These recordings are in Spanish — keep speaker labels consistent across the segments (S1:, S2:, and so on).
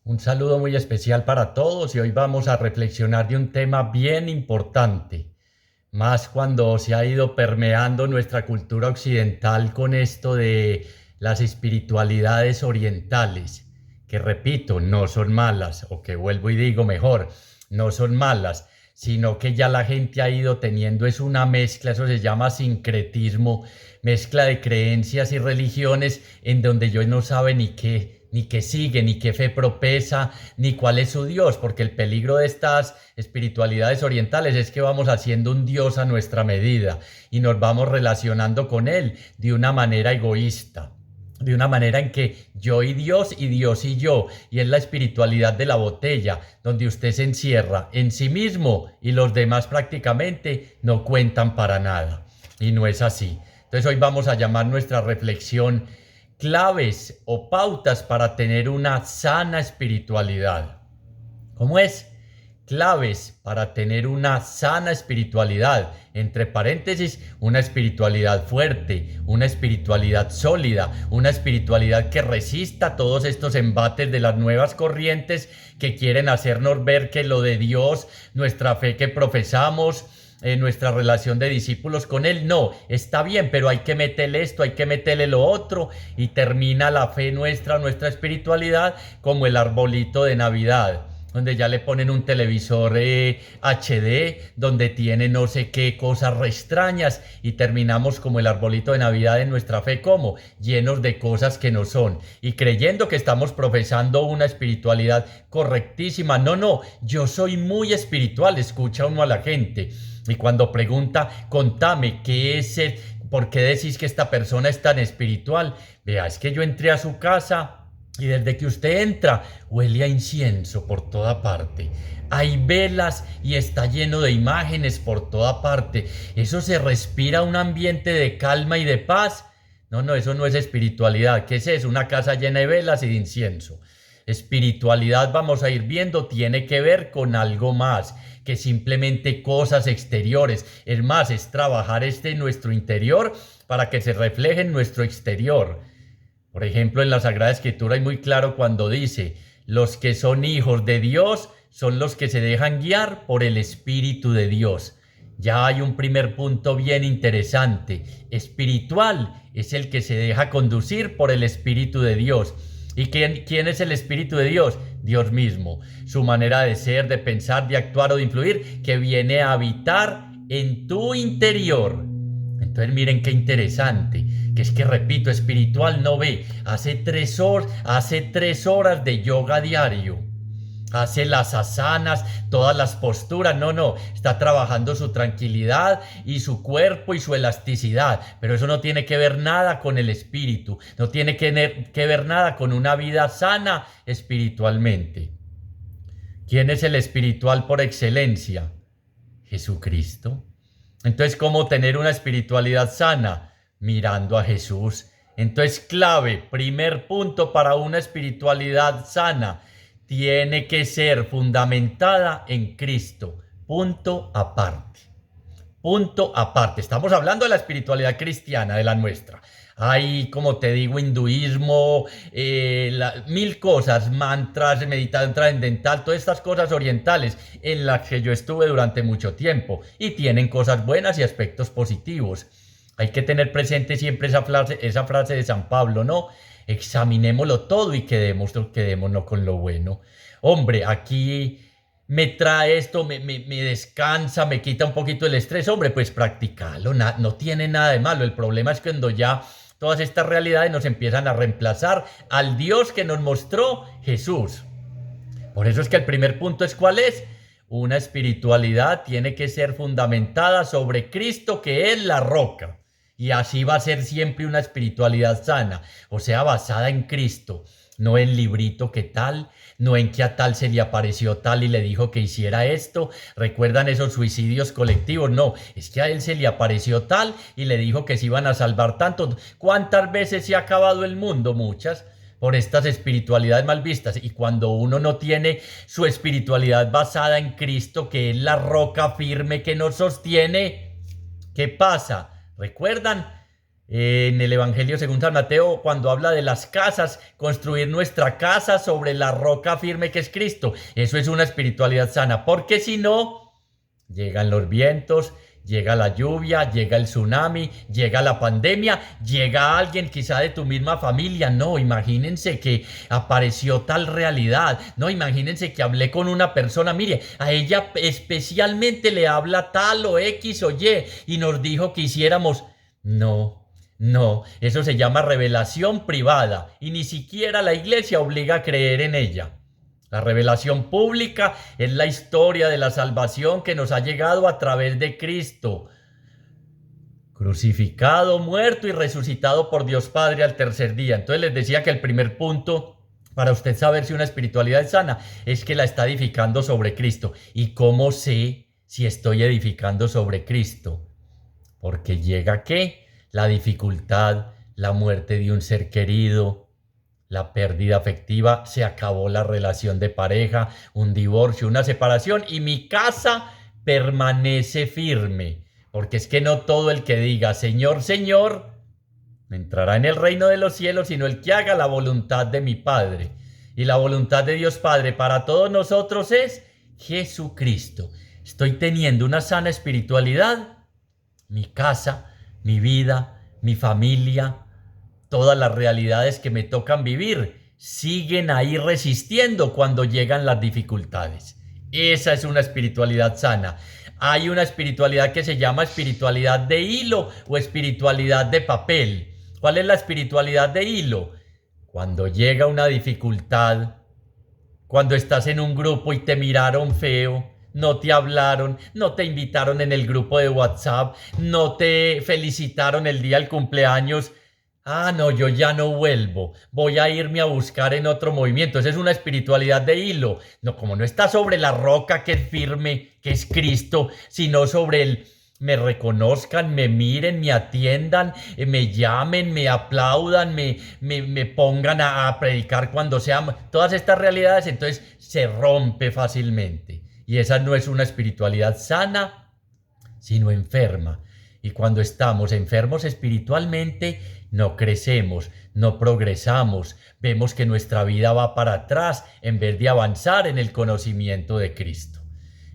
S1: Un saludo muy especial para todos y hoy vamos a reflexionar de un tema bien importante, más cuando se ha ido permeando nuestra cultura occidental con esto de las espiritualidades orientales, que repito, no son malas, o que vuelvo y digo mejor, no son malas, sino que ya la gente ha ido teniendo es una mezcla, eso se llama sincretismo, mezcla de creencias y religiones en donde yo no sabe ni qué sigue, ni qué fe propesa, ni cuál es su Dios, porque el peligro de estas espiritualidades orientales es que vamos haciendo un Dios a nuestra medida y nos vamos relacionando con Él de una manera egoísta. De una manera en que yo y Dios y yo, y es la espiritualidad de la botella, donde usted se encierra en sí mismo y los demás prácticamente no cuentan para nada. Y no es así. Entonces hoy vamos a llamar nuestra reflexión claves o pautas para tener una sana espiritualidad. ¿Cómo es? Claves para tener una sana espiritualidad. Entre paréntesis, una espiritualidad fuerte, una espiritualidad sólida, una espiritualidad que resista todos estos embates de las nuevas corrientes que quieren hacernos ver que lo de Dios, nuestra fe que profesamos, nuestra relación de discípulos con Él. No, está bien, pero hay que meterle esto, hay que meterle lo otro y termina la fe nuestra, nuestra espiritualidad como el arbolito de Navidad donde ya le ponen un televisor HD, donde tiene no sé qué cosas re extrañas y terminamos como el arbolito de Navidad en nuestra fe, como llenos de cosas que no son y creyendo que estamos profesando una espiritualidad correctísima. No, no, yo soy muy espiritual, escucha uno a la gente y cuando pregunta, contame, ¿qué es el, por qué decís que esta persona es tan espiritual? Vea, es que yo entré a su casa y desde que usted entra, huele a incienso por toda parte. Hay velas y está lleno de imágenes por toda parte. Eso se respira un ambiente de calma y de paz. No, no, eso no es espiritualidad. ¿Qué es eso? Una casa llena de velas y de incienso. Espiritualidad, vamos a ir viendo, tiene que ver con algo más que simplemente cosas exteriores. Es más, es trabajar en nuestro interior para que se refleje en nuestro exterior. Por ejemplo, en la Sagrada Escritura hay muy claro cuando dice, los que son hijos de Dios son los que se dejan guiar por el Espíritu de Dios. Ya hay un primer punto bien interesante. Espiritual es el que se deja conducir por el Espíritu de Dios. ¿Y quién es el Espíritu de Dios? Dios mismo. Su manera de ser, de pensar, de actuar o de influir, que viene a habitar en tu interior. Entonces miren qué interesante, que es que repito, espiritual no ve, hace 3 horas de yoga diario, hace las asanas, todas las posturas, no, no, está trabajando su tranquilidad y su cuerpo y su elasticidad, pero eso no tiene que ver nada con el espíritu, no tiene que ver nada con una vida sana espiritualmente. ¿Quién es el espiritual por excelencia? Jesucristo. Entonces, ¿cómo tener una espiritualidad sana? Mirando a Jesús. Entonces, clave, primer punto para una espiritualidad sana, tiene que ser fundamentada en Cristo. Punto aparte. Punto aparte. Estamos hablando de la espiritualidad cristiana, de la nuestra. Hay, como te digo, hinduismo, mil cosas, mantras, meditación trascendental, todas estas cosas orientales en las que yo estuve durante mucho tiempo y tienen cosas buenas y aspectos positivos. Hay que tener presente siempre esa frase de San Pablo, ¿no? Examinémoslo todo y quedémonos con lo bueno. Hombre, aquí me trae esto, me descansa, me quita un poquito el estrés, hombre, pues practicalo, no tiene nada de malo. El problema es cuando ya todas estas realidades nos empiezan a reemplazar al Dios que nos mostró Jesús. Por eso es que el primer punto es ¿cuál es? Una espiritualidad tiene que ser fundamentada sobre Cristo, que es la roca. Y así va a ser siempre una espiritualidad sana, o sea, basada en Cristo, no en librito que tal, no en que a tal se le apareció tal y le dijo que hiciera esto. ¿Recuerdan esos suicidios colectivos? No, es que a él se le apareció tal y le dijo que se iban a salvar tanto. ¿Cuántas veces se ha acabado el mundo? Muchas por estas espiritualidades mal vistas. Y cuando uno no tiene su espiritualidad basada en Cristo, que es la roca firme que nos sostiene, ¿qué pasa? ¿Recuerdan? en el Evangelio según San Mateo, cuando habla de las casas, construir nuestra casa sobre la roca firme que es Cristo. Eso es una espiritualidad sana, porque si no, llegan los vientos, llega la lluvia, llega el tsunami, llega la pandemia, llega alguien quizá de tu misma familia. No, imagínense que apareció tal realidad. No, imagínense que hablé con una persona, mire, a ella especialmente le habla tal o X o Y y nos dijo que hiciéramos. No. No, eso se llama revelación privada y ni siquiera la iglesia obliga a creer en ella. La revelación pública es la historia de la salvación que nos ha llegado a través de Cristo, crucificado, muerto y resucitado por Dios Padre al tercer día. Entonces les decía que el primer punto para usted saber si una espiritualidad es sana es que la está edificando sobre Cristo. ¿Y cómo sé si estoy edificando sobre Cristo? Porque llega ¿qué? La dificultad, la muerte de un ser querido, la pérdida afectiva, se acabó la relación de pareja, un divorcio, una separación y mi casa permanece firme. Porque es que no todo el que diga Señor, Señor, entrará en el reino de los cielos, sino el que haga la voluntad de mi Padre. Y la voluntad de Dios Padre para todos nosotros es Jesucristo. Estoy teniendo una sana espiritualidad. Mi casa, mi vida, mi familia, todas las realidades que me tocan vivir siguen ahí resistiendo cuando llegan las dificultades. Esa es una espiritualidad sana. Hay una espiritualidad que se llama espiritualidad de hilo o espiritualidad de papel. ¿Cuál es la espiritualidad de hilo? Cuando llega una dificultad, cuando estás en un grupo y te miraron feo, no te hablaron, no te invitaron en el grupo de WhatsApp, no te felicitaron el día del cumpleaños. Ah, no, yo ya no vuelvo. Voy a irme a buscar en otro movimiento. Esa es una espiritualidad de hilo. No, como no está sobre la roca que es firme, que es Cristo, sino sobre el me reconozcan, me miren, me atiendan, me llamen, me aplaudan, me pongan a predicar cuando sean. Todas estas realidades, entonces se rompe fácilmente. Y esa no es una espiritualidad sana, sino enferma. Y cuando estamos enfermos espiritualmente, no crecemos, no progresamos, vemos que nuestra vida va para atrás en vez de avanzar en el conocimiento de Cristo.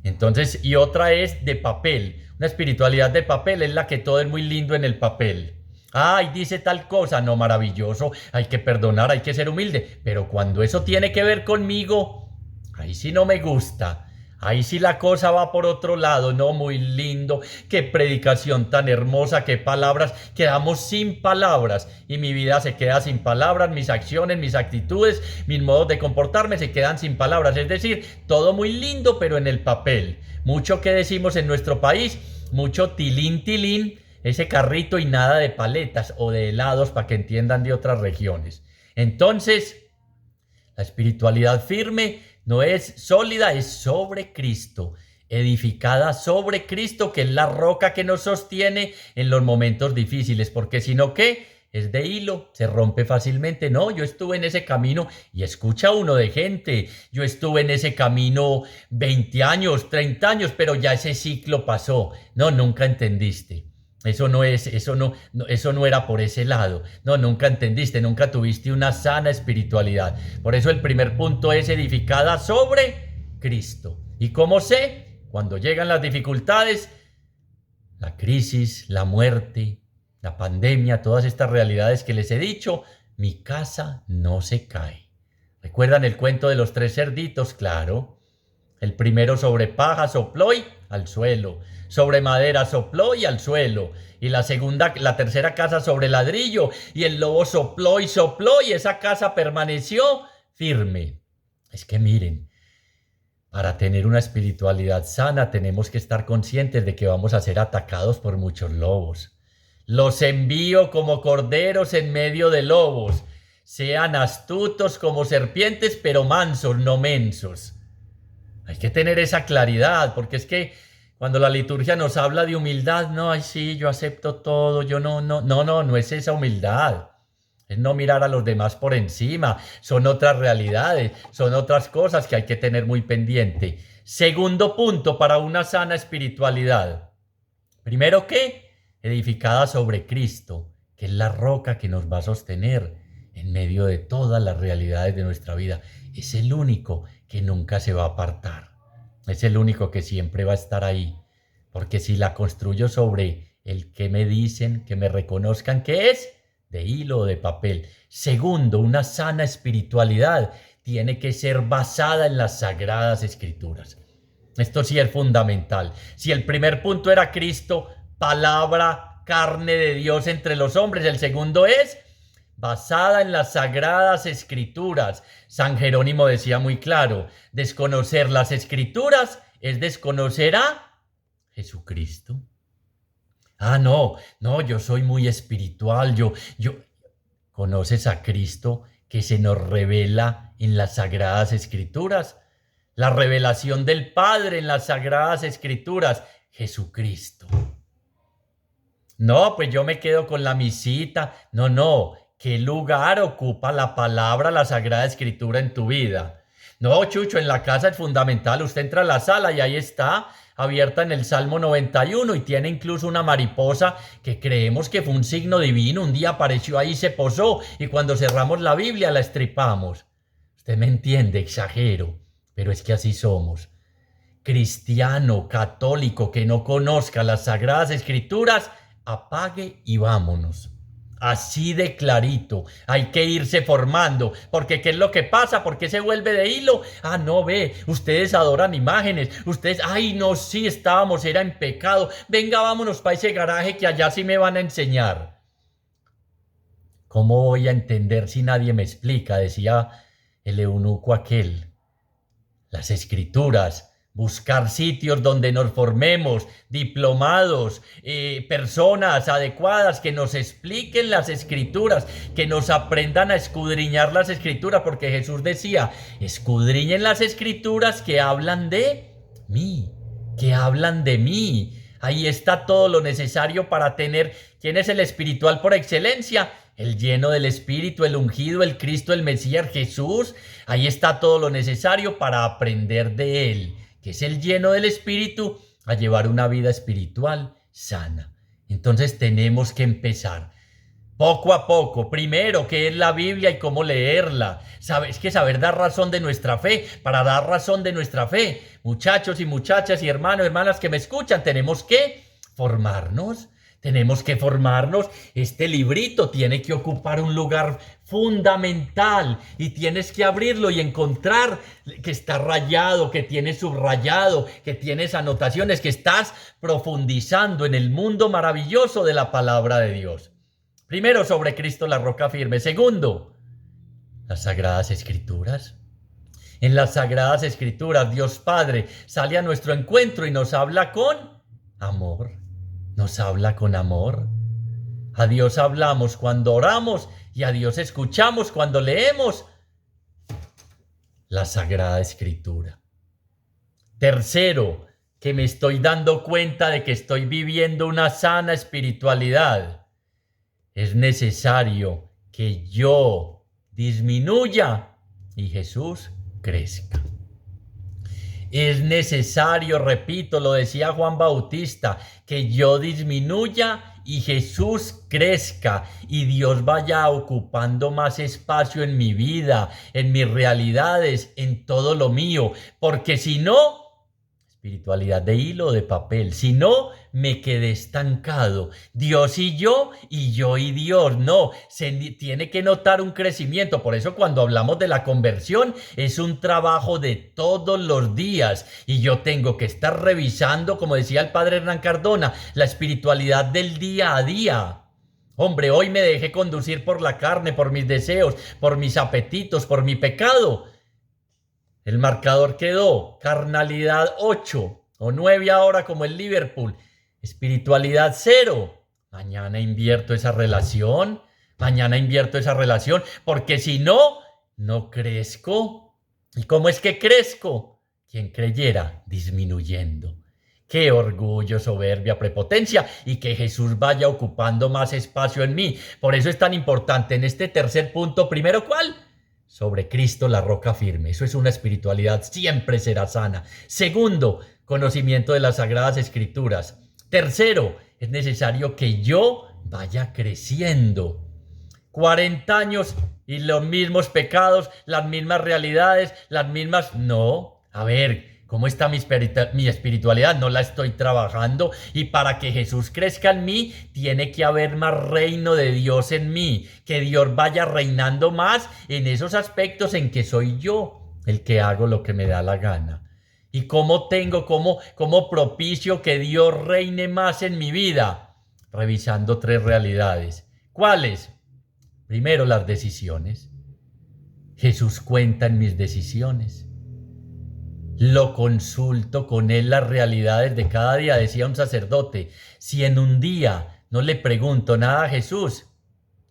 S1: Entonces, y otra es de papel. Una espiritualidad de papel es la que todo es muy lindo en el papel. Ay, dice tal cosa, no, maravilloso, hay que perdonar, hay que ser humilde. Pero cuando eso tiene que ver conmigo, ahí sí no me gusta. Ahí sí la cosa va por otro lado, no, muy lindo, qué predicación tan hermosa, qué palabras, quedamos sin palabras y mi vida se queda sin palabras, mis acciones, mis actitudes, mis modos de comportarme se quedan sin palabras, es decir, todo muy lindo pero en el papel, mucho que decimos en nuestro país, mucho tilín tilín, ese carrito y nada de paletas o de helados para que entiendan de otras regiones. Entonces, la espiritualidad firme no es sólida, es sobre Cristo, edificada sobre Cristo, que es la roca que nos sostiene en los momentos difíciles, porque si no, ¿qué? Es de hilo, se rompe fácilmente. No, yo estuve en ese camino y escucha uno de gente, yo estuve en ese camino 20 años, 30 años, pero ya ese ciclo pasó. No, nunca entendiste. Eso no era por ese lado. No, nunca entendiste, nunca tuviste una sana espiritualidad. Por eso el primer punto es edificada sobre Cristo. ¿Y cómo sé? Cuando llegan las dificultades, la crisis, la muerte, la pandemia, todas estas realidades que les he dicho, mi casa no se cae. ¿Recuerdan el cuento de los tres cerditos? Claro. El primero sobre paja sopló y al suelo, sobre madera sopló y al suelo, y la tercera casa sobre ladrillo, y el lobo sopló y esa casa permaneció firme. Es que miren, para tener una espiritualidad sana tenemos que estar conscientes de que vamos a ser atacados por muchos lobos. Los envío como corderos en medio de lobos. Sean astutos como serpientes, pero mansos, no mensos. Hay que tener esa claridad, porque es que cuando la liturgia nos habla de humildad, no, ay sí, yo acepto todo, yo no es esa humildad. Es no mirar a los demás por encima, son otras realidades, son otras cosas que hay que tener muy pendiente. Segundo punto para una sana espiritualidad. Primero, ¿qué? Edificada sobre Cristo. que es la roca que nos va a sostener en medio de todas las realidades de nuestra vida. Es el único que nunca se va a apartar. Es el único que siempre va a estar ahí. Porque si la construyo sobre el que me dicen, que me reconozcan que es, de hilo o de papel. Segundo, una sana espiritualidad tiene que ser basada en las sagradas escrituras. Esto sí es fundamental. Si el primer punto era Cristo, palabra, carne de Dios entre los hombres, el segundo es basada en las sagradas escrituras. San Jerónimo decía muy claro, desconocer las escrituras es desconocer a Jesucristo. No, yo soy muy espiritual, ¿conoces a Cristo que se nos revela en las sagradas escrituras? La revelación del Padre en las sagradas escrituras, Jesucristo. No, pues yo me quedo con la misita. No, ¿qué lugar ocupa la palabra, la sagrada escritura en tu vida? No, Chucho, en la casa es fundamental. Usted entra a la sala y ahí está, abierta en el Salmo 91 y tiene incluso una mariposa que creemos que fue un signo divino. Un día apareció ahí, se posó y cuando cerramos la Biblia la estripamos. Usted me entiende, exagero, pero es que así somos. Cristiano, católico que no conozca las sagradas escrituras, apague y vámonos. Así de clarito, hay que irse formando, porque ¿qué es lo que pasa? ¿Por qué se vuelve de hilo? No ve, ustedes adoran imágenes, ustedes, no, sí estábamos, era en pecado, venga, vámonos para ese garaje que allá sí me van a enseñar. ¿Cómo voy a entender si nadie me explica? Decía el eunuco aquel. Las escrituras, buscar sitios donde nos formemos, diplomados, personas adecuadas que nos expliquen las escrituras, que nos aprendan a escudriñar las escrituras, porque Jesús decía, escudriñen las escrituras que hablan de mí, que hablan de mí. Ahí está todo lo necesario para tener, ¿quién es el espiritual por excelencia? El lleno del Espíritu, el ungido, el Cristo, el Mesías, Jesús. Ahí está todo lo necesario para aprender de Él, que es el lleno del Espíritu, a llevar una vida espiritual sana. Entonces tenemos que empezar poco a poco. Primero, ¿qué es la Biblia y cómo leerla? Es que saber dar razón de nuestra fe. Para dar razón de nuestra fe, muchachos y muchachas y hermanos, hermanas que me escuchan, tenemos que formarnos. Tenemos que formarnos. Este librito tiene que ocupar un lugar fundamental y tienes que abrirlo y encontrar que está rayado, que tiene subrayado, que tienes anotaciones, que estás profundizando en el mundo maravilloso de la palabra de Dios. Primero, sobre Cristo la roca firme. Segundo, las sagradas escrituras. En las sagradas escrituras, Dios Padre sale a nuestro encuentro y nos habla con amor. Nos habla con amor. A Dios hablamos cuando oramos y a Dios escuchamos cuando leemos la Sagrada Escritura. Tercero, que me estoy dando cuenta de que estoy viviendo una sana espiritualidad. Es necesario que yo disminuya y Jesús crezca. Es necesario, repito, lo decía Juan Bautista, que yo disminuya y Jesús crezca y Dios vaya ocupando más espacio en mi vida, en mis realidades, en todo lo mío, porque si no, espiritualidad de hilo de papel, si no, me quedé estancado. Dios y yo y Dios. No, se tiene que notar un crecimiento. Por eso cuando hablamos de la conversión es un trabajo de todos los días y yo tengo que estar revisando, como decía el padre Hernán Cardona, la espiritualidad del día a día. Hombre, hoy me dejé conducir por la carne, por mis deseos, por mis apetitos, por mi pecado. El marcador quedó carnalidad 8 o 9 ahora como el Liverpool. Espiritualidad 0. Mañana invierto esa relación. Porque si no, no crezco. ¿Y cómo es que crezco? Quien creyera disminuyendo. Qué orgullo, soberbia, prepotencia y que Jesús vaya ocupando más espacio en mí. Por eso es tan importante en este tercer punto. Primero, ¿cuál? Sobre Cristo la roca firme. Eso es una espiritualidad, siempre será sana. Segundo, conocimiento de las Sagradas Escrituras. Tercero, es necesario que yo vaya creciendo. 40 años y los mismos pecados, las mismas realidades, las mismas... No, a ver, ¿cómo está mi espiritualidad? No la estoy trabajando, y para que Jesús crezca en mí, tiene que haber más reino de Dios en mí, que Dios vaya reinando más en esos aspectos en que soy yo el que hago lo que me da la gana. ¿Y cómo propicio que Dios reine más en mi vida? Revisando 3 realidades. ¿Cuáles? Primero, las decisiones. Jesús cuenta en mis decisiones. Lo consulto con él las realidades de cada día. Decía un sacerdote, si en un día no le pregunto nada a Jesús,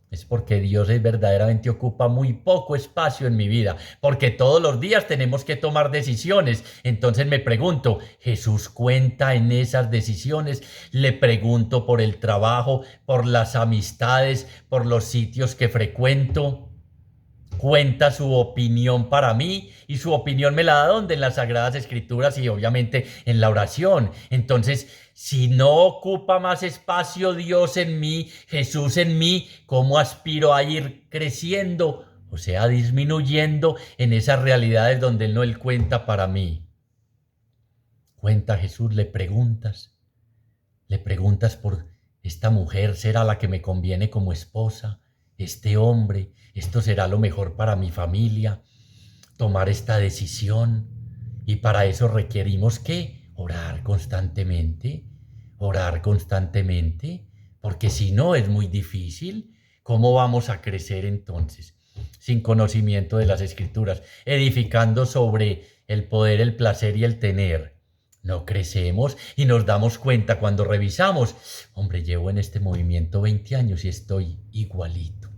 S1: es porque Dios verdaderamente ocupa muy poco espacio en mi vida, porque todos los días tenemos que tomar decisiones. Entonces me pregunto, ¿Jesús cuenta en esas decisiones? Le pregunto por el trabajo, por las amistades, por los sitios que frecuento. Cuenta su opinión para mí, y su opinión me la da donde, en las Sagradas Escrituras y obviamente en la oración. Entonces, si no ocupa más espacio Dios en mí, Jesús en mí, ¿cómo aspiro a ir creciendo? O sea, disminuyendo en esas realidades donde Él cuenta para mí. Cuenta Jesús, le preguntas por esta mujer, ¿será la que me conviene como esposa? Este hombre, ¿esto será lo mejor para mi familia? Tomar esta decisión. Y para eso requerimos ¿qué? Orar constantemente, porque si no es muy difícil. ¿Cómo vamos a crecer entonces? Sin conocimiento de las Escrituras, edificando sobre el poder, el placer y el tener. No crecemos, y nos damos cuenta cuando revisamos, hombre, llevo en este movimiento 20 años y estoy igualito.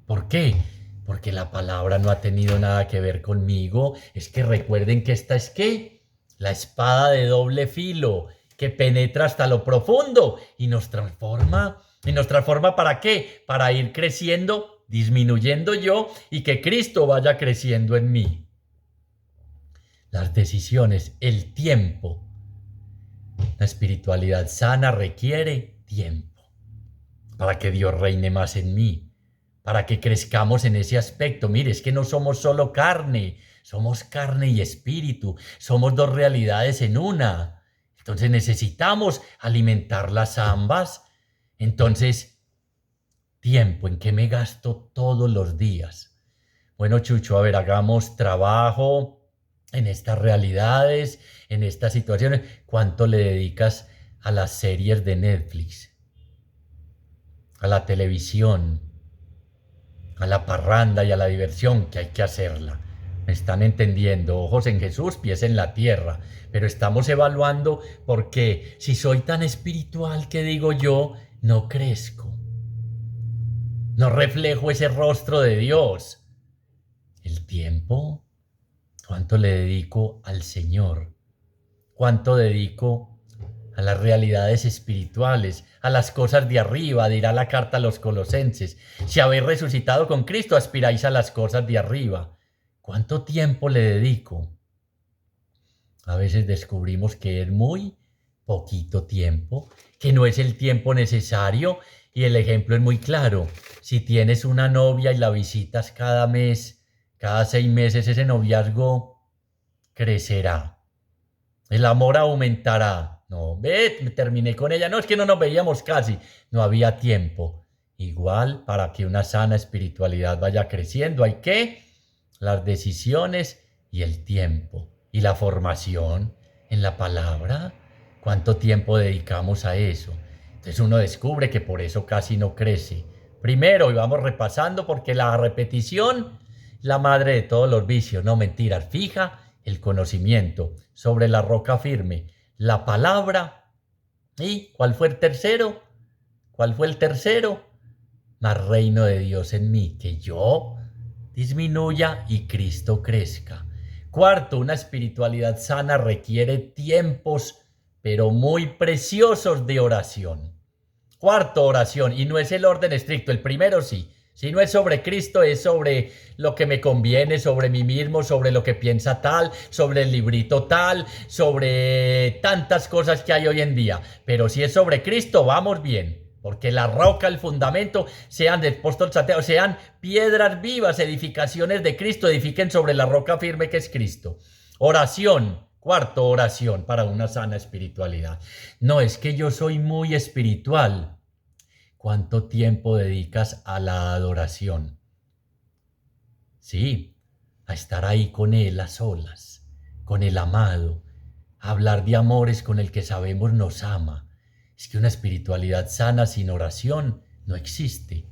S1: ¿Por qué? Porque la palabra no ha tenido nada que ver conmigo. Es que recuerden que esta es ¿qué? La espada de doble filo, que penetra hasta lo profundo y nos transforma. ¿Y nos transforma para qué? Para ir creciendo, disminuyendo yo, y que Cristo vaya creciendo en mí. Las decisiones, el tiempo. La espiritualidad sana requiere tiempo para que Dios reine más en mí, para que crezcamos en ese aspecto. Mire, es que no somos solo carne, somos carne y espíritu, somos 2 realidades en una. Entonces necesitamos alimentarlas ambas. Entonces, tiempo, ¿en qué me gasto todos los días? Bueno, Chucho, a ver, hagamos trabajo en estas realidades, en estas situaciones. ¿Cuánto le dedicas a las series de Netflix, a la televisión, a la parranda y a la diversión, que hay que hacerla? ¿Me están entendiendo? Ojos en Jesús, pies en la tierra. Pero estamos evaluando, porque si soy tan espiritual que digo yo, no crezco, no reflejo ese rostro de Dios. El tiempo, ¿cuánto le dedico al Señor? ¿Cuánto dedico a las realidades espirituales, a las cosas de arriba? Dirá la carta a los Colosenses, si habéis resucitado con Cristo, aspiráis a las cosas de arriba. ¿Cuánto tiempo le dedico? A veces descubrimos que es muy poquito tiempo, que no es el tiempo necesario, y el ejemplo es muy claro. Si tienes una novia y la visitas cada mes, cada 6 meses, ese noviazgo crecerá. El amor aumentará. No, terminé con ella. No, es que no nos veíamos casi. No había tiempo. Igual, para que una sana espiritualidad vaya creciendo, hay que las decisiones y el tiempo. Y la formación en la palabra. ¿Cuánto tiempo dedicamos a eso? Entonces uno descubre que por eso casi no crece. Primero, y vamos repasando, porque la repetición, la madre de todos los vicios. No, mentiras. Fija el conocimiento sobre la roca firme, la palabra. ¿Y cuál fue el tercero? ¿Cuál fue el tercero? Más reino de Dios en mí, que yo disminuya y Cristo crezca. Cuarto, una espiritualidad sana requiere tiempos, pero muy preciosos de oración. Cuarto, oración, y no es el orden estricto. El primero sí. Si no es sobre Cristo, es sobre lo que me conviene, sobre mí mismo, sobre lo que piensa tal, sobre el librito tal, sobre tantas cosas que hay hoy en día. Pero si es sobre Cristo, vamos bien, porque la roca, el fundamento, sean del apóstol Santiago, sean piedras vivas, edificaciones de Cristo, edifiquen sobre la roca firme que es Cristo. Oración. Cuarto, oración para una sana espiritualidad. No, es que yo soy muy espiritual. ¿Cuánto tiempo dedicas a la adoración? Sí, a estar ahí con Él a solas, con el amado, a hablar de amores con el que sabemos nos ama. Es que una espiritualidad sana sin oración no existe.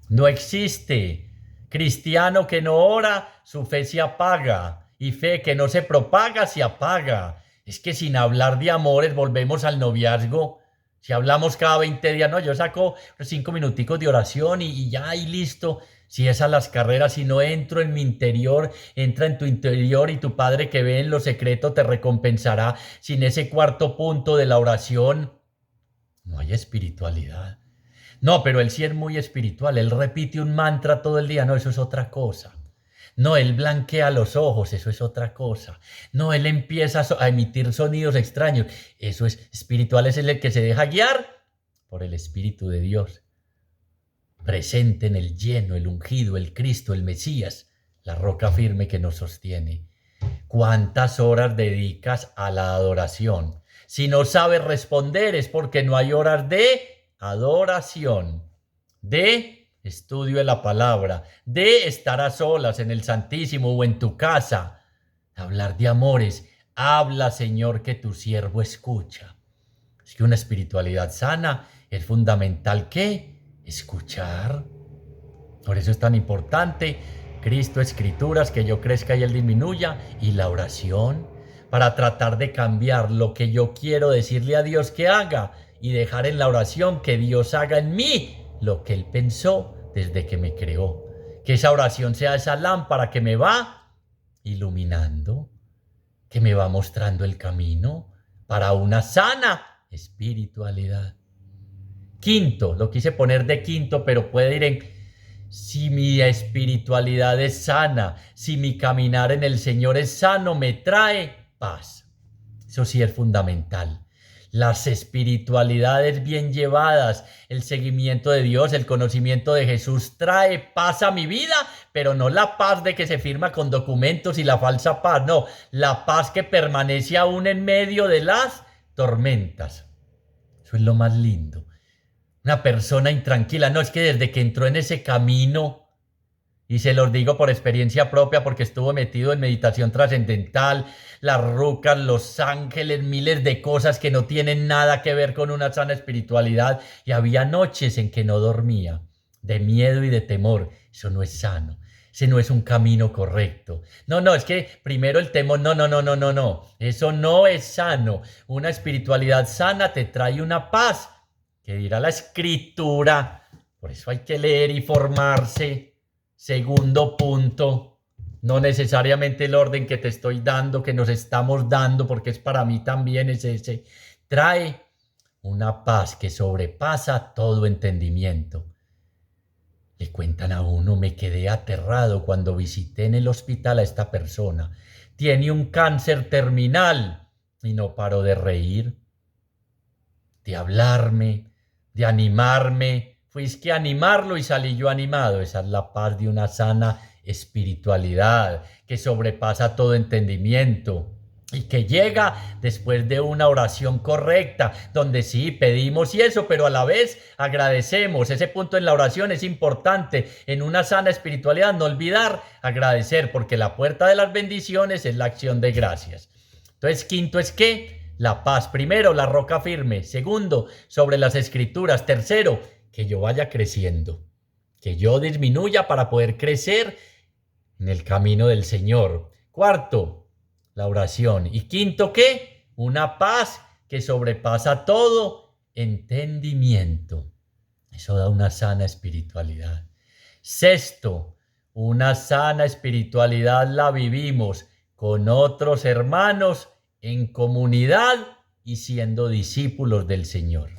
S1: No existe. Cristiano que no ora, su fe se apaga. Y fe que no se propaga, se apaga. Es que sin hablar de amores volvemos al noviazgo. Si hablamos cada 20 días, no, yo saco 5 minuticos de oración y ya, y listo. Si es a las carreras, si no entro en mi interior, entra en tu interior y tu Padre que ve en lo secreto te recompensará. Sin ese cuarto punto de la oración, no hay espiritualidad. No, pero él sí es muy espiritual. Él repite un mantra todo el día. No, eso es otra cosa. No, él blanquea los ojos, eso es otra cosa. No, él empieza a emitir sonidos extraños. Eso es espiritual, es el que se deja guiar por el Espíritu de Dios. Presente en el lleno, el ungido, el Cristo, el Mesías, la roca firme que nos sostiene. ¿Cuántas horas dedicas a la adoración? Si no sabes responder es porque no hay horas de adoración, de estudio de la palabra, de estar a solas en el Santísimo o en tu casa, hablar de amores. Habla, Señor, que tu siervo escucha. Es que una espiritualidad sana es fundamental que escuchar. Por eso es tan importante Cristo, Escrituras, que yo crezca y Él disminuya, y la oración para tratar de cambiar lo que yo quiero decirle a Dios que haga y dejar en la oración que Dios haga en mí lo que Él pensó desde que me creó. Que esa oración sea esa lámpara que me va iluminando, que me va mostrando el camino para una sana espiritualidad. Quinto, lo quise poner de quinto, pero puede ir en: si mi espiritualidad es sana, si mi caminar en el Señor es sano, me trae paz. Eso sí es fundamental. Las espiritualidades bien llevadas, el seguimiento de Dios, el conocimiento de Jesús trae paz a mi vida, pero no la paz de que se firma con documentos y la falsa paz, no, la paz que permanece aún en medio de las tormentas. Eso es lo más lindo. Una persona intranquila, no, es que desde que entró en ese camino, y se los digo por experiencia propia porque estuve metido en meditación trascendental, las rucas, los ángeles, miles de cosas que no tienen nada que ver con una sana espiritualidad, y había noches en que no dormía, de miedo y de temor. Eso no es sano. Ese no es un camino correcto. No, es que primero el temor, no. Eso no es sano. Una espiritualidad sana te trae una paz, que dirá la Escritura. Por eso hay que leer y formarse. Segundo punto, no necesariamente el orden que te estoy dando, que nos estamos dando, porque es para mí también, es ese. Trae una paz que sobrepasa todo entendimiento. Le cuentan a uno: me quedé aterrado cuando visité en el hospital a esta persona. Tiene un cáncer terminal y no paró de reír, de hablarme, de animarme. Fuiste a animarlo y salí yo animado. Esa es la paz de una sana espiritualidad que sobrepasa todo entendimiento y que llega después de una oración correcta, donde sí pedimos y eso, pero a la vez agradecemos. Ese punto en la oración es importante. En una sana espiritualidad, no olvidar agradecer, porque la puerta de las bendiciones es la acción de gracias. Entonces, quinto es que la paz. Primero, la roca firme. Segundo, sobre las Escrituras. Tercero, que yo vaya creciendo, que yo disminuya para poder crecer en el camino del Señor. Cuarto, la oración. Y quinto, ¿qué? Una paz que sobrepasa todo entendimiento. Eso da una sana espiritualidad. Sexto, una sana espiritualidad la vivimos con otros hermanos en comunidad y siendo discípulos del Señor.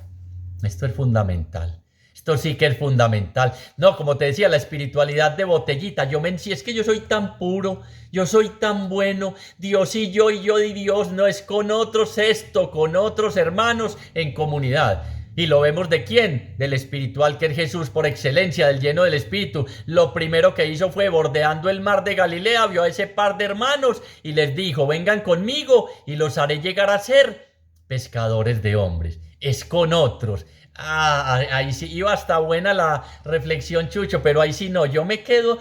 S1: Esto es fundamental. Esto sí que es fundamental. No, como te decía, la espiritualidad de botellita. Si es que yo soy tan puro, yo soy tan bueno, Dios y yo y Dios, no es con otros esto, con otros hermanos en comunidad. ¿Y lo vemos de quién? Del espiritual que es Jesús por excelencia, del lleno del Espíritu. Lo primero que hizo fue, bordeando el mar de Galilea, vio a ese par de hermanos y les dijo: vengan conmigo y los haré llegar a ser pescadores de hombres. Es con otros. Ahí sí iba hasta buena la reflexión, Chucho, pero ahí sí no. Yo me quedo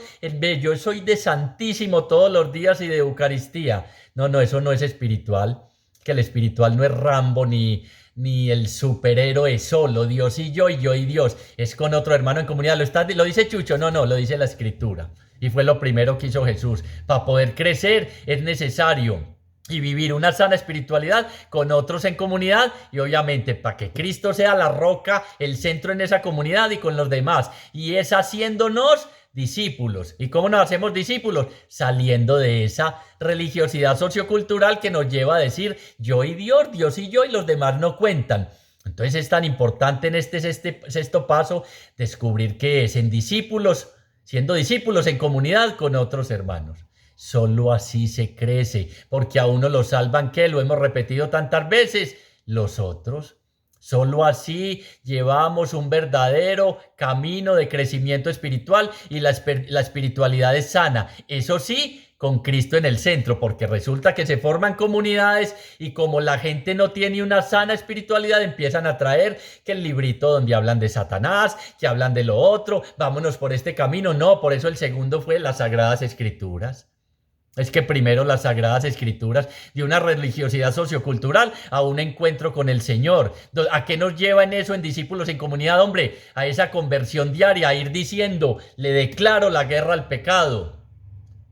S1: yo soy de Santísimo todos los días y de Eucaristía. No, no, eso no es espiritual. Que el espiritual no es Rambo ni el superhéroe solo, Dios y yo y Dios. Es con otro hermano en comunidad. ¿Lo dice Chucho? No, no, lo dice la Escritura. Y fue lo primero que hizo Jesús. Para poder crecer es necesario y vivir una sana espiritualidad con otros en comunidad, y obviamente para que Cristo sea la roca, el centro en esa comunidad y con los demás. Y es haciéndonos discípulos. ¿Y cómo nos hacemos discípulos? Saliendo de esa religiosidad sociocultural que nos lleva a decir yo y Dios, Dios y yo, y los demás no cuentan. Entonces es tan importante en este sexto paso descubrir qué es en discípulos, siendo discípulos en comunidad con otros hermanos. Solo así se crece, porque a uno lo salvan, ¿qué? Lo hemos repetido tantas veces, los otros. Solo así llevamos un verdadero camino de crecimiento espiritual y la espiritualidad es sana. Eso sí, con Cristo en el centro, porque resulta que se forman comunidades y como la gente no tiene una sana espiritualidad, empiezan a traer que el librito donde hablan de Satanás, que hablan de lo otro, vámonos por este camino. No, por eso el segundo fue las Sagradas Escrituras. Es que primero las Sagradas Escrituras, de una religiosidad sociocultural a un encuentro con el Señor. ¿A qué nos lleva en eso en discípulos en comunidad, hombre? A esa conversión diaria, a ir diciendo: le declaro la guerra al pecado.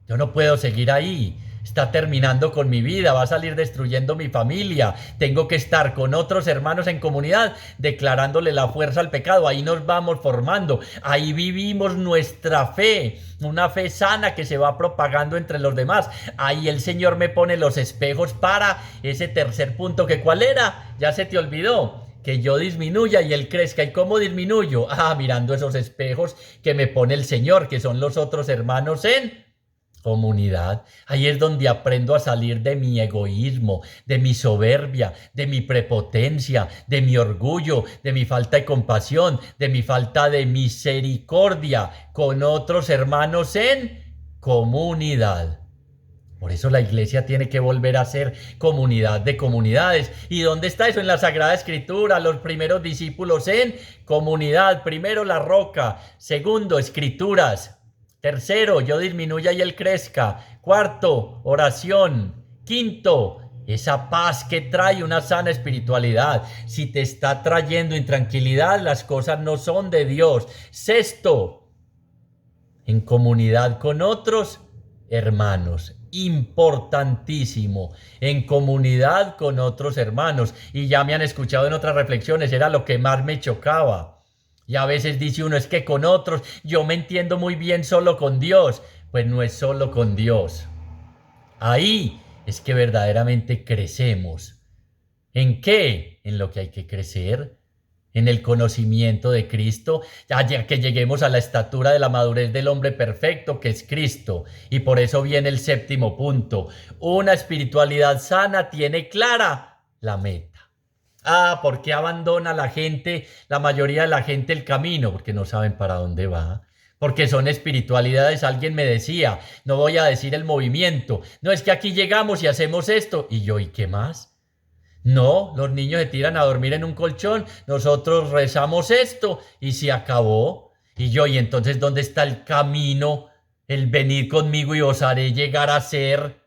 S1: Yo no puedo seguir ahí. Está terminando con mi vida, va a salir destruyendo mi familia. Tengo que estar con otros hermanos en comunidad, declarándole la fuerza al pecado. Ahí nos vamos formando, ahí vivimos nuestra fe, una fe sana que se va propagando entre los demás. Ahí el Señor me pone los espejos para ese tercer punto, que ¿cuál era? Ya se te olvidó. Que yo disminuya y Él crezca. ¿Y cómo disminuyo? Mirando esos espejos que me pone el Señor, que son los otros hermanos en comunidad. Ahí es donde aprendo a salir de mi egoísmo, de mi soberbia, de mi prepotencia, de mi orgullo, de mi falta de compasión, de mi falta de misericordia con otros hermanos en comunidad. Por eso la iglesia tiene que volver a ser comunidad de comunidades. ¿Y dónde está eso? En la Sagrada Escritura. Los primeros discípulos en comunidad. Primero la roca. Segundo, Escrituras. Tercero, yo disminuya y Él crezca. Cuarto, oración. Quinto, esa paz que trae una sana espiritualidad. Si te está trayendo intranquilidad, las cosas no son de Dios. Sexto, en comunidad con otros hermanos. Importantísimo, en comunidad con otros hermanos. Y ya me han escuchado en otras reflexiones, era lo que más me chocaba. Y a veces dice uno: es que con otros yo me entiendo muy bien solo con Dios. Pues no es solo con Dios. Ahí es que verdaderamente crecemos. ¿En qué? En lo que hay que crecer. En el conocimiento de Cristo, ya que lleguemos a la estatura de la madurez del hombre perfecto, que es Cristo. Y por eso viene el séptimo punto. Una espiritualidad sana tiene clara la meta. ¿Por qué abandona la gente, la mayoría de la gente, el camino? Porque no saben para dónde va. Porque son espiritualidades. Alguien me decía, no voy a decir el movimiento, no, es que aquí llegamos y hacemos esto. Y yo, ¿y qué más? No, los niños se tiran a dormir en un colchón, nosotros rezamos esto y se acabó. Y yo, ¿y entonces dónde está el camino? El venir conmigo y os haré llegar a ser.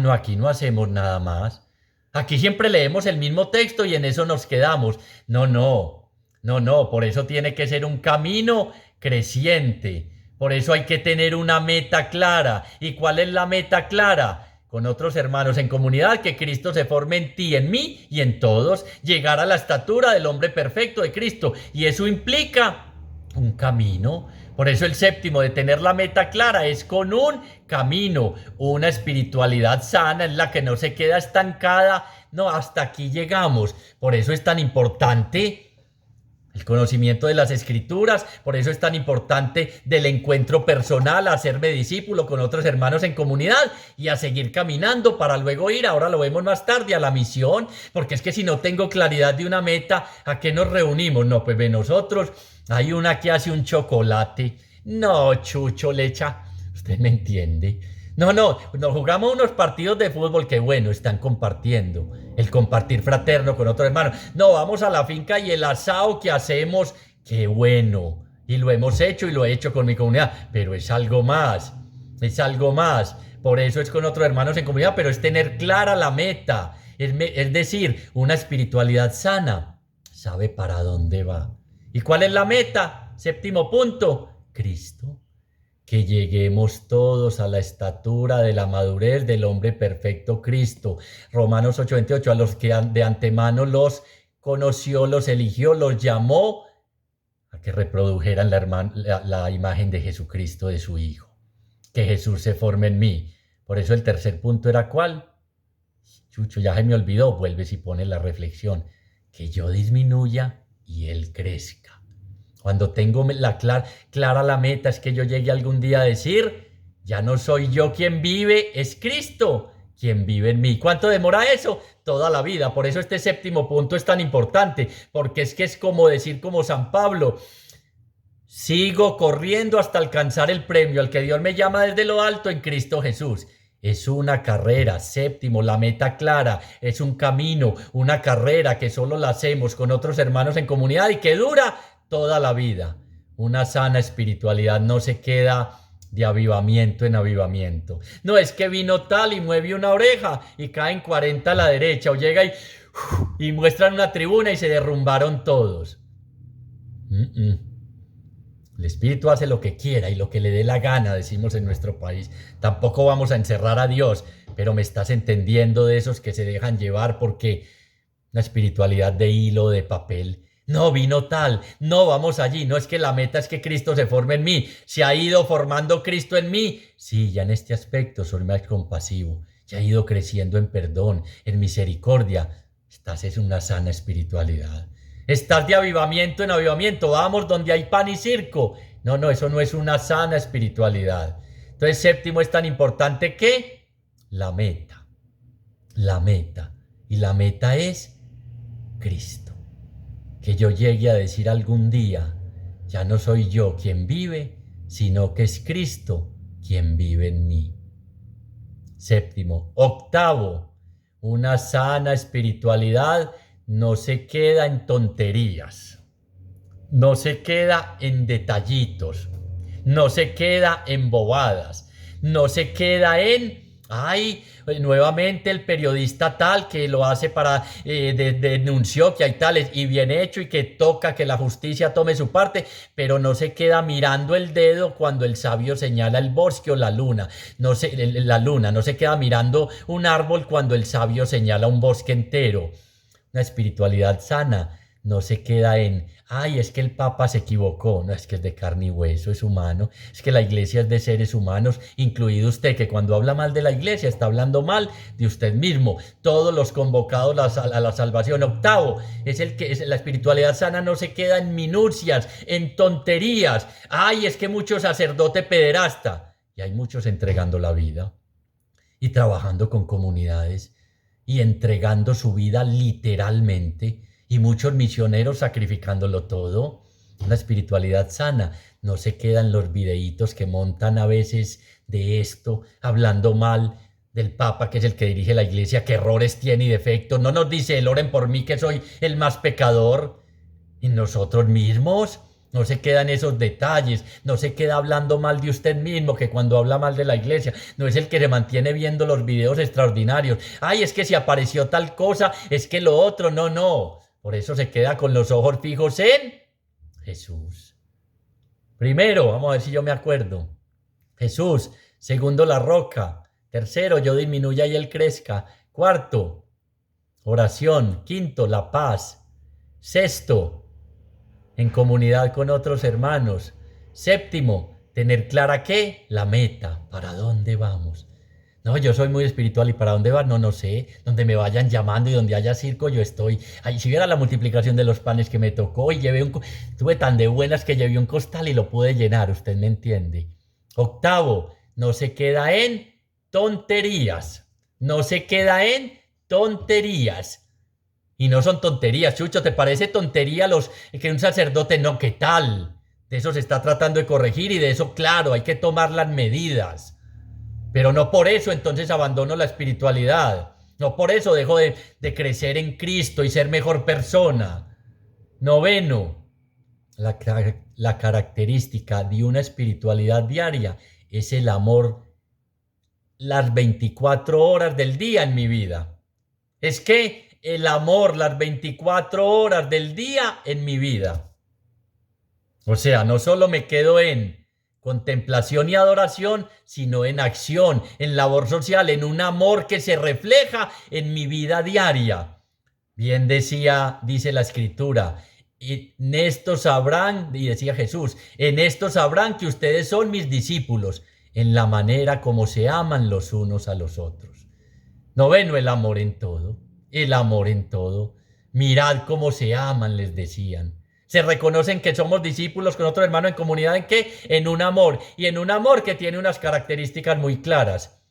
S1: No, aquí no hacemos nada más. Aquí siempre leemos el mismo texto y en eso nos quedamos. No, no, no, no, por eso tiene que ser un camino creciente. Por eso hay que tener una meta clara. ¿Y cuál es la meta clara? Con otros hermanos en comunidad, que Cristo se forme en ti, en mí y en todos. Llegar a la estatura del hombre perfecto de Cristo. Y eso implica un camino. Por eso el séptimo, de tener la meta clara, es con un camino, una espiritualidad sana en la que no se queda estancada. No, hasta aquí llegamos. Por eso es tan importante El conocimiento de las escrituras, por eso es tan importante del encuentro personal, a hacerme discípulo con otros hermanos en comunidad y a seguir caminando para luego ir, ahora lo vemos más tarde, a la misión, porque es que si no tengo claridad de una meta, ¿a qué nos reunimos? No, pues ve nosotros, hay una que hace un chocolate, no, Chucho Lecha, usted me entiende. No, nos jugamos unos partidos de fútbol que bueno, están compartiendo. El compartir fraterno con otro hermano. No, vamos a la finca y el asado que hacemos, qué bueno. Y lo hemos hecho y lo he hecho con mi comunidad. Pero es algo más. Es algo más. Por eso es con otros hermanos en comunidad, pero es tener clara la meta. Es decir, una espiritualidad sana. Sabe para dónde va. ¿Y cuál es la meta? Séptimo punto. Cristo. Que lleguemos todos a la estatura de la madurez del hombre perfecto Cristo. Romanos 8:28, a los que de antemano los conoció, los eligió, los llamó a que reprodujeran la imagen de Jesucristo, de su Hijo. Que Jesús se forme en mí. Por eso el tercer punto era ¿cuál? Chucho, ya se me olvidó, vuelves y pones la reflexión. Que yo disminuya y Él crezca. Cuando tengo clara la meta es que yo llegue algún día a decir, ya no soy yo quien vive, es Cristo quien vive en mí. ¿Cuánto demora eso? Toda la vida. Por eso este séptimo punto es tan importante, porque es que es como decir como San Pablo, sigo corriendo hasta alcanzar el premio al que Dios me llama desde lo alto en Cristo Jesús. Es una carrera, séptimo, la meta clara, es un camino, una carrera que solo la hacemos con otros hermanos en comunidad y que dura toda la vida. Una sana espiritualidad no se queda de avivamiento en avivamiento. No es que vino tal y mueve una oreja y caen 40 a la derecha o llega y muestran una tribuna y se derrumbaron todos. El Espíritu hace lo que quiera y lo que le dé la gana, decimos en nuestro país. Tampoco vamos a encerrar a Dios, pero me estás entendiendo de esos que se dejan llevar porque una espiritualidad de hilo, de papel. No, vino tal, no, vamos allí, no es que la meta es que Cristo se forme en mí, se ha ido formando Cristo en mí. Sí, ya en este aspecto soy más compasivo, ya he ido creciendo en perdón, en misericordia. Estás en una sana espiritualidad. Estás de avivamiento en avivamiento, vamos donde hay pan y circo. No, eso no es una sana espiritualidad. Entonces, séptimo es tan importante que la meta. Y la meta es Cristo. Que yo llegue a decir algún día, ya no soy yo quien vive, sino que es Cristo quien vive en mí. Séptimo. Octavo, una sana espiritualidad no se queda en tonterías, no se queda en detallitos, no se queda en bobadas, no se queda en nuevamente el periodista tal que lo hace para denunció que hay tales y bien hecho y que toca que la justicia tome su parte, pero no se queda mirando el dedo cuando el sabio señala el bosque o la luna, no se queda mirando un árbol cuando el sabio señala un bosque entero. Una espiritualidad sana no se queda en, es que el Papa se equivocó, no, es que es de carne y hueso, es humano, es que la iglesia es de seres humanos, incluido usted, que cuando habla mal de la iglesia está hablando mal de usted mismo. Todos los convocados a la salvación. Octavo, la espiritualidad sana no se queda en minucias, en tonterías. Es que mucho sacerdote pederasta, y hay muchos entregando la vida y trabajando con comunidades y entregando su vida literalmente, y muchos misioneros sacrificándolo todo. Una espiritualidad sana no se queda en los videitos que montan a veces de esto, hablando mal del Papa, que es el que dirige la iglesia, qué errores tiene y defectos. No nos dice él, oren por mí que soy el más pecador. En nosotros mismos no se quedan esos detalles, no se queda hablando mal de usted mismo, que cuando habla mal de la iglesia, no es el que se mantiene viendo los videos extraordinarios. Es que si apareció tal cosa, es que lo otro, no. Por eso se queda con los ojos fijos en Jesús. Primero, vamos a ver si yo me acuerdo. Jesús. Segundo, la roca. Tercero, yo disminuya y Él crezca. Cuarto, oración. Quinto, la paz. Sexto, en comunidad con otros hermanos. Séptimo, tener clara ¿qué? La meta, para dónde vamos. No, yo soy muy espiritual. ¿Y para dónde vas? No, no sé. Donde me vayan llamando y donde haya circo, yo estoy. Ay, si viera la multiplicación de los panes que me tocó y tuve tan de buenas que llevé un costal y lo pude llenar, usted me entiende. Octavo, no se queda en tonterías. No se queda en tonterías. Y no son tonterías, Chucho, ¿te parece tontería que un sacerdote no? ¿Qué tal? De eso se está tratando de corregir y de eso, claro, hay que tomar las medidas. Pero no por eso entonces abandono la espiritualidad. No por eso dejo de crecer en Cristo y ser mejor persona. Noveno, la característica de una espiritualidad diaria es el amor las 24 horas del día en mi vida. Es que el amor las 24 horas del día en mi vida. O sea, no solo me quedo en contemplación y adoración, sino en acción, en labor social, en un amor que se refleja en mi vida diaria. Bien dice la escritura, en esto sabrán, y decía Jesús, en esto sabrán que ustedes son mis discípulos, en la manera como se aman los unos a los otros. Noveno, el amor en todo, el amor en todo. Mirad cómo se aman, les decían. Se reconocen que somos discípulos con otro hermano en comunidad, ¿en qué? En un amor, y en un amor que tiene unas características muy claras.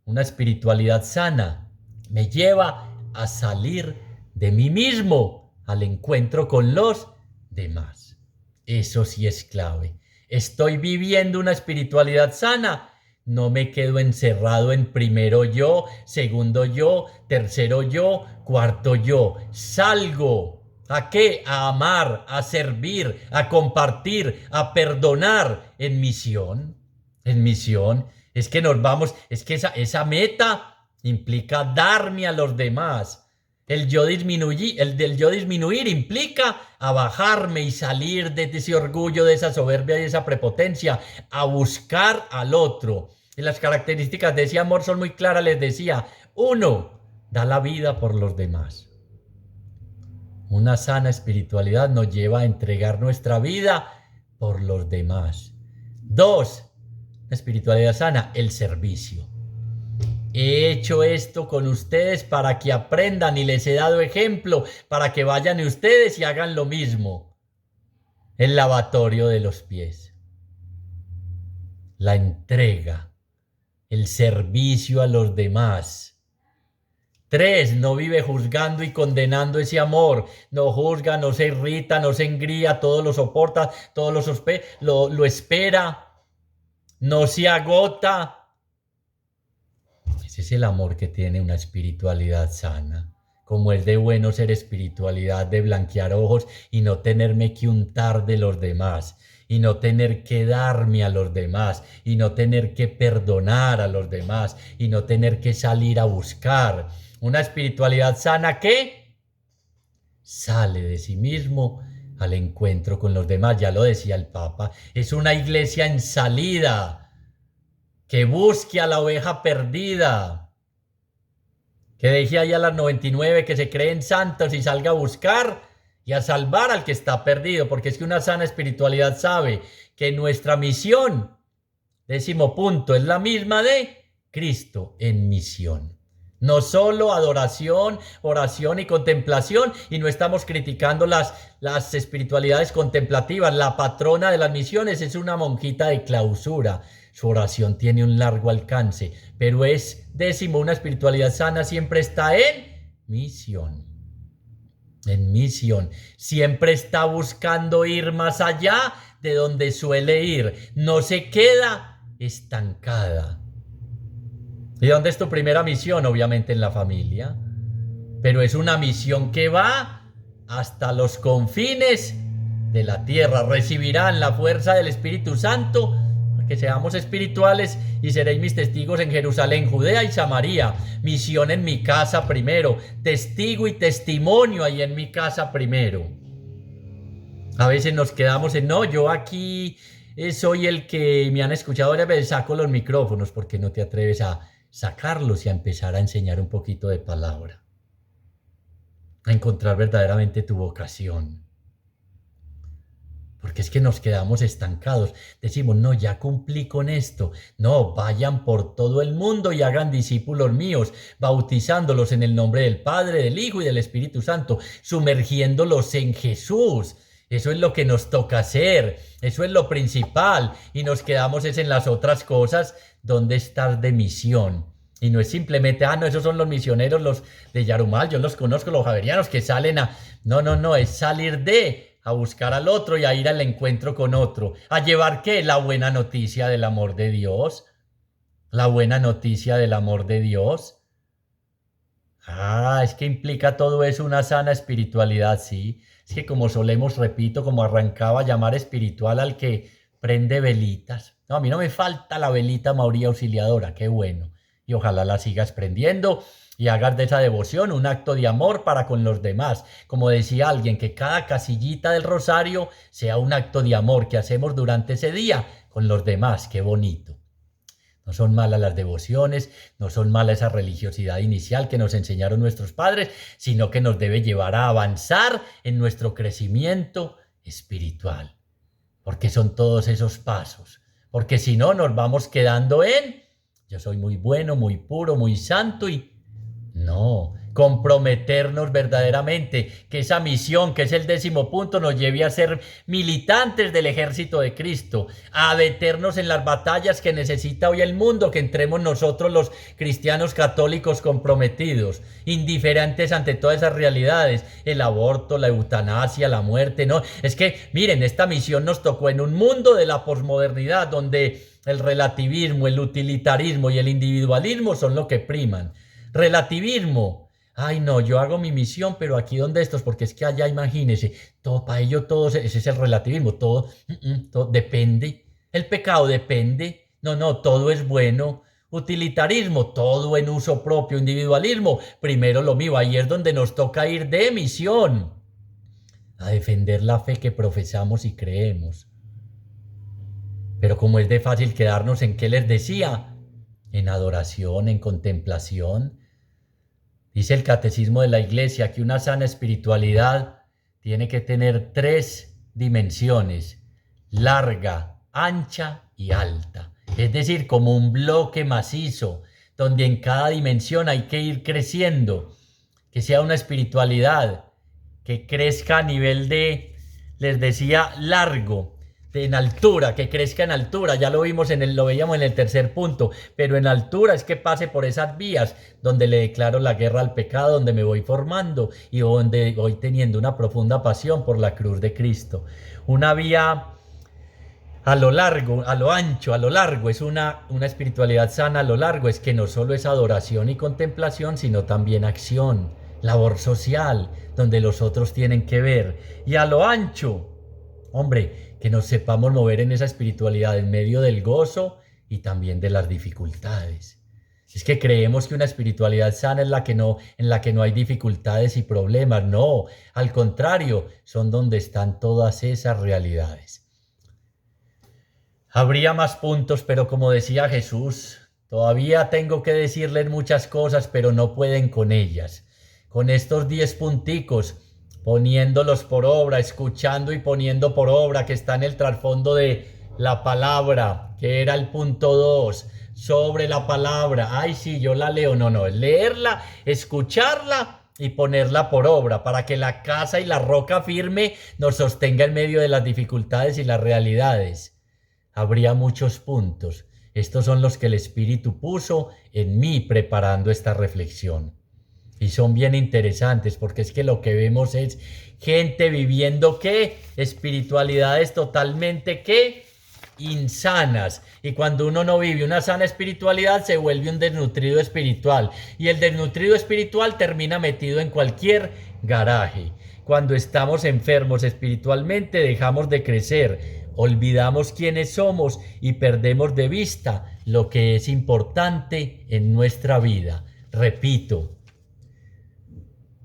S1: Una espiritualidad sana me lleva a salir de mí mismo al encuentro con los demás. Eso sí es clave. Estoy viviendo una espiritualidad sana. No me quedo encerrado en primero yo, segundo yo, tercero yo, cuarto yo. Salgo. ¿A qué? A amar, a servir, a compartir, a perdonar en misión. En misión. Es que nos vamos, es que esa meta implica darme a los demás. El del yo disminuir implica a bajarme y salir de ese orgullo, de esa soberbia y esa prepotencia, a buscar al otro. Y las características de ese amor son muy claras, les decía. Uno, da la vida por los demás. Una sana espiritualidad nos lleva a entregar nuestra vida por los demás. Dos, la espiritualidad sana, el servicio. He hecho esto con ustedes para que aprendan y les he dado ejemplo para que vayan ustedes y hagan lo mismo. El lavatorio de los pies. La entrega. El servicio a los demás. Tres, no vive juzgando y condenando ese amor. No juzga, no se irrita, no se engría, todo lo soporta, todo lo espera. No se agota. Ese es el amor que tiene una espiritualidad sana. Como es de bueno ser espiritualidad, de blanquear ojos y no tenerme que untar de los demás, y no tener que darme a los demás, y no tener que perdonar a los demás, y no tener que salir a buscar. Una espiritualidad sana que sale de sí mismo al encuentro con los demás. Ya lo decía el Papa, es una iglesia en salida que busque a la oveja perdida, que deje ahí a las 99 que se creen santos y salga a buscar y a salvar al que está perdido, porque es que una sana espiritualidad sabe que nuestra misión, 10º punto, es la misma de Cristo en misión. No solo adoración, oración y contemplación, y no estamos criticando las espiritualidades contemplativas. La patrona de las misiones es una monjita de clausura. Su oración tiene un largo alcance, pero es 10º, una espiritualidad sana siempre está en misión. En misión. Siempre está buscando ir más allá de donde suele ir. No se queda estancada. ¿Y dónde es tu primera misión? Obviamente en la familia. Pero es una misión que va hasta los confines de la tierra. Recibirán la fuerza del Espíritu Santo, que seamos espirituales, y seréis mis testigos en Jerusalén, Judea y Samaria. Misión en mi casa primero. Testigo y testimonio ahí en mi casa primero. A veces nos quedamos en, no, yo aquí soy el que me han escuchado varias veces, saco los micrófonos, porque no te atreves a sacarlos y a empezar a enseñar un poquito de palabra, a encontrar verdaderamente tu vocación. Porque es que nos quedamos estancados. Decimos, no, ya cumplí con esto. No, vayan por todo el mundo y hagan discípulos míos, bautizándolos en el nombre del Padre, del Hijo y del Espíritu Santo, sumergiéndolos en Jesús. Eso es lo que nos toca hacer. Eso es lo principal. Y nos quedamos es en las otras cosas donde estar de misión. Y no es simplemente, no, esos son los misioneros, los de Yarumal, yo los conozco, los javerianos que salen a... No, no, no, es salir a buscar al otro y a ir al encuentro con otro. ¿A llevar qué? La buena noticia del amor de Dios. La buena noticia del amor de Dios. Es que implica todo eso una sana espiritualidad, sí. Es que como solemos, repito, como arrancaba a llamar espiritual al que prende velitas. No, a mí no me falta la velita María Auxiliadora, qué bueno. Y ojalá la sigas prendiendo y hagas de esa devoción un acto de amor para con los demás. Como decía alguien, que cada casillita del rosario sea un acto de amor que hacemos durante ese día con los demás. Qué bonito. No son malas las devociones, no son mala esa religiosidad inicial que nos enseñaron nuestros padres, sino que nos debe llevar a avanzar en nuestro crecimiento espiritual. Porque son todos esos pasos. Porque si no, nos vamos quedando yo soy muy bueno, muy puro, muy santo y no, comprometernos verdaderamente, que esa misión, que es el 10º punto, nos lleve a ser militantes del ejército de Cristo, a meternos en las batallas que necesita hoy el mundo, que entremos nosotros los cristianos católicos comprometidos, indiferentes ante todas esas realidades, el aborto, la eutanasia, la muerte, no, es que miren, esta misión nos tocó en un mundo de la posmodernidad, donde el relativismo, el utilitarismo y el individualismo son lo que priman. Relativismo. Ay, no, yo hago mi misión, pero aquí donde estos, porque es que allá imagínense, todo para ello, todo ese es el relativismo, todo depende. El pecado depende. No, no, todo es bueno. Utilitarismo, todo en uso propio. Individualismo, primero lo mío. Ahí es donde nos toca ir de misión a defender la fe que profesamos y creemos. Pero como es de fácil quedarnos en qué les decía, en adoración, en contemplación. Dice el Catecismo de la Iglesia que una sana espiritualidad tiene que tener 3 dimensiones: larga, ancha y alta. Es decir, como un bloque macizo, donde en cada dimensión hay que ir creciendo. Que sea una espiritualidad que crezca a nivel les decía, largo, en altura, que crezca en altura. Ya lo vimos lo veíamos en el 3er punto, pero en altura es que pase por esas vías donde le declaro la guerra al pecado, donde me voy formando y donde voy teniendo una profunda pasión por la cruz de Cristo. Una vía a lo largo, a lo ancho, a lo largo, es una espiritualidad sana a lo largo, es que no solo es adoración y contemplación, sino también acción, labor social, donde los otros tienen que ver. Y a lo ancho, hombre, que nos sepamos mover en esa espiritualidad en medio del gozo y también de las dificultades. Es que creemos que una espiritualidad sana es en la que no hay dificultades y problemas. No, al contrario, son donde están todas esas realidades. Habría más puntos, pero como decía Jesús, todavía tengo que decirles muchas cosas, pero no pueden con ellas. Con estos 10 punticos, poniéndolos por obra, escuchando y poniendo por obra, que está en el trasfondo de la palabra, que era el punto 2, sobre la palabra. Ay, sí, yo la leo. No, es leerla, escucharla y ponerla por obra, para que la casa y la roca firme nos sostenga en medio de las dificultades y las realidades. Habría muchos puntos. Estos son los que el Espíritu puso en mí preparando esta reflexión. Y son bien interesantes, porque es que lo que vemos es gente viviendo ¿qué? Espiritualidades totalmente ¿qué? Insanas. Y cuando uno no vive una sana espiritualidad, se vuelve un desnutrido espiritual. Y el desnutrido espiritual termina metido en cualquier garaje. Cuando estamos enfermos espiritualmente, dejamos de crecer, olvidamos quiénes somos y perdemos de vista lo que es importante en nuestra vida. Repito,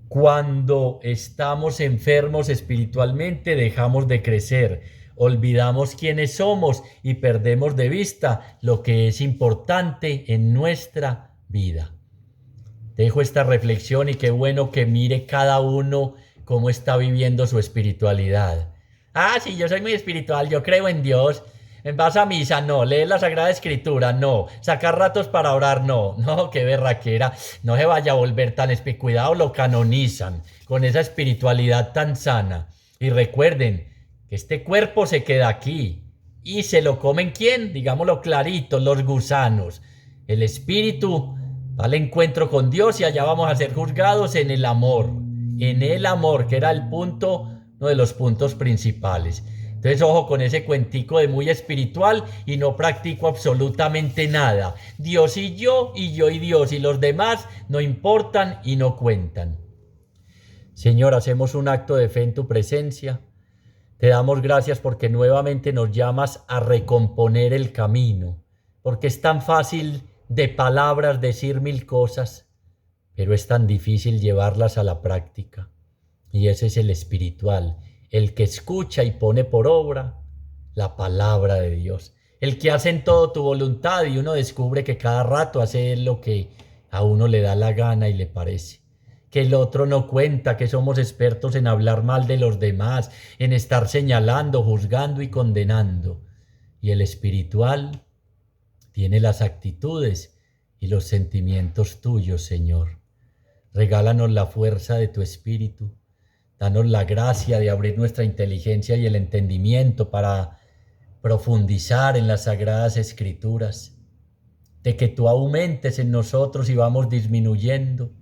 S1: cuando estamos enfermos espiritualmente, dejamos de crecer, olvidamos quiénes somos y perdemos de vista lo que es importante en nuestra vida. Dejo esta reflexión y qué bueno que mire cada uno cómo está viviendo su espiritualidad. Ah, sí, yo soy muy espiritual, yo creo en Dios. Vas a misa, no. Lees la Sagrada Escritura, no. Sacar ratos para orar, no. No, qué berraquera. No se vaya a volver tan cuidado, lo canonizan con esa espiritualidad tan sana. Y recuerden que este cuerpo se queda aquí. ¿Y se lo comen quién? Digámoslo clarito, los gusanos. El espíritu va al encuentro con Dios y allá vamos a ser juzgados en el amor. En el amor, que era el punto, uno de los puntos principales. Entonces, ojo con ese cuentico de muy espiritual y no practico absolutamente nada. Dios y yo y Dios y los demás no importan y no cuentan. Señor, hacemos un acto de fe en tu presencia. Te damos gracias porque nuevamente nos llamas a recomponer el camino, porque es tan fácil de palabras decir mil cosas, pero es tan difícil llevarlas a la práctica. Y ese es el espiritual, el que escucha y pone por obra la palabra de Dios, el que hace en todo tu voluntad y uno descubre que cada rato hace lo que a uno le da la gana y le parece. Que el otro no cuenta, que somos expertos en hablar mal de los demás, en estar señalando, juzgando y condenando. Y el espiritual tiene las actitudes y los sentimientos tuyos, Señor. Regálanos la fuerza de tu espíritu. Danos la gracia de abrir nuestra inteligencia y el entendimiento para profundizar en las sagradas escrituras, de que tú aumentes en nosotros y vamos disminuyendo,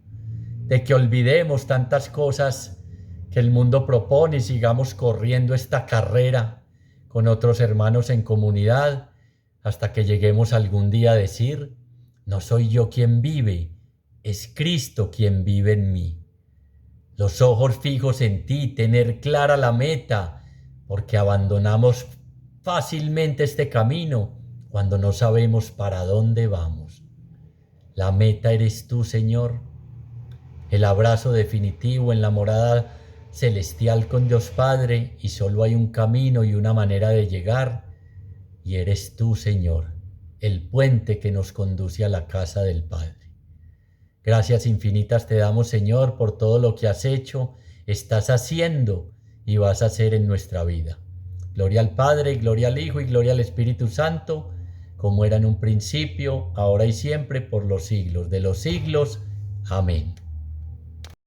S1: de que olvidemos tantas cosas que el mundo propone y sigamos corriendo esta carrera con otros hermanos en comunidad hasta que lleguemos algún día a decir, no soy yo quien vive, es Cristo quien vive en mí. Los ojos fijos en ti, tener clara la meta, porque abandonamos fácilmente este camino cuando no sabemos para dónde vamos. La meta eres tú, Señor, el abrazo definitivo en la morada celestial con Dios Padre, y solo hay un camino y una manera de llegar, y eres tú, Señor, el puente que nos conduce a la casa del Padre. Gracias infinitas te damos, Señor, por todo lo que has hecho, estás haciendo y vas a hacer en nuestra vida. Gloria al Padre, gloria al Hijo y gloria al Espíritu Santo, como era en un principio, ahora y siempre, por los siglos de los siglos. Amén.